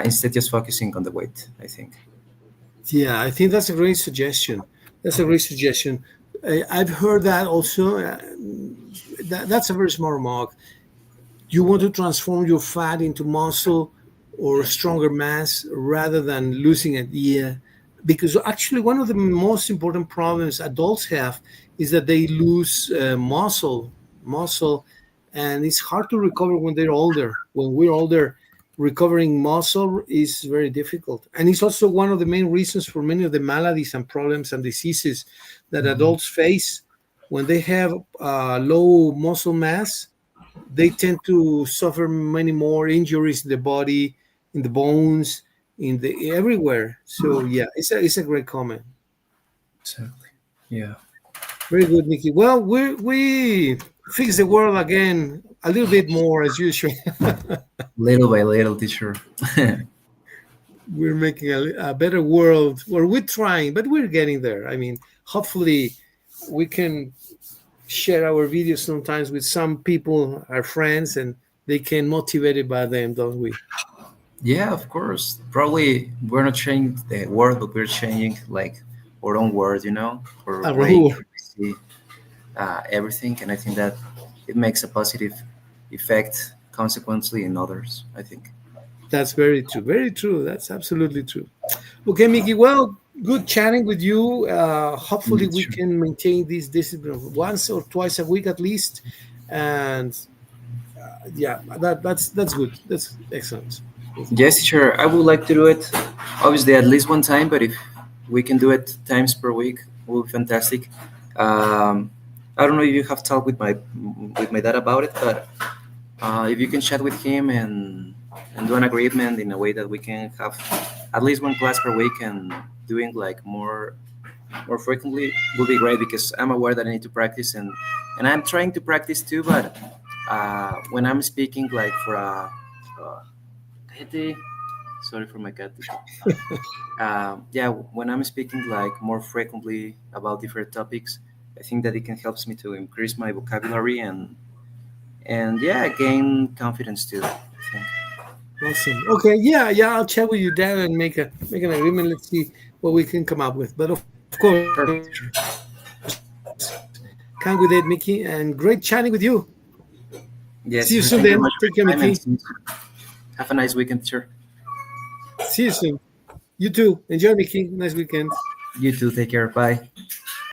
Instead, just focusing on the weight, I think. Yeah, I think that's a great suggestion. That's a great suggestion. I've heard that also. That's a very smart remark. You want to transform your fat into muscle or stronger mass rather than losing it. Yeah, because actually one of the most important problems adults have is that they lose muscle, and it's hard to recover when they're older. When we're older, recovering muscle is very difficult, and it's also one of the main reasons for many of the maladies and problems and diseases that Mhm. adults face when they have low muscle mass. They tend to suffer many more injuries in the body, in the bones, in the everywhere. So yeah, it's a great comment. Exactly. Yeah. Very good, Mickey. Well, we fix the world again a little bit more as usual. Little by little, teacher. We're making a better world. Or we're trying, but we're getting there. I mean, hopefully, we can share our videos sometimes with some people, our friends, and they can motivated by them, don't we? Yeah, of course. Probably we're not changing the world, but we're changing like our own world, or way Raul, we see everything. And I think that it makes a positive effect consequently in others, I think. that's very true. Very true. That's absolutely true. Okay, Mickey. Well, good chatting with you. Hopefully, Indeed, we sure. can maintain this discipline once or twice a week at least. And yeah, that's good. That's excellent. Yes, sure. I would like to do it obviously at least one time, but if we can do it times per week, it will be fantastic. Um, I don't know if you have talked with my dad about it, but if you can chat with him and do an agreement in a way that we can have at least one class per week and doing like more frequently will be great because I'm aware that I need to practice and I'm trying to practice too, but when I'm speaking like for a Kahete, sorry for my cat. Yeah, when I'm speaking like more frequently about different topics, I think that it can helps me to increase my vocabulary and yeah, gain confidence too. I think. Awesome. Okay. Yeah. Yeah. I'll chat with you, Dan, and make an agreement. Let's see what we can come up with. But of course, Perfect, teacher. can't with it, Mickey. And great chatting with you. See you Yes, soon, teacher. Dan. Thank you very much Take for care, your time Mickey. and have a nice weekend, teacher. See you soon. You too. Enjoy, Mickey. Nice weekend. You too. Take care. Bye.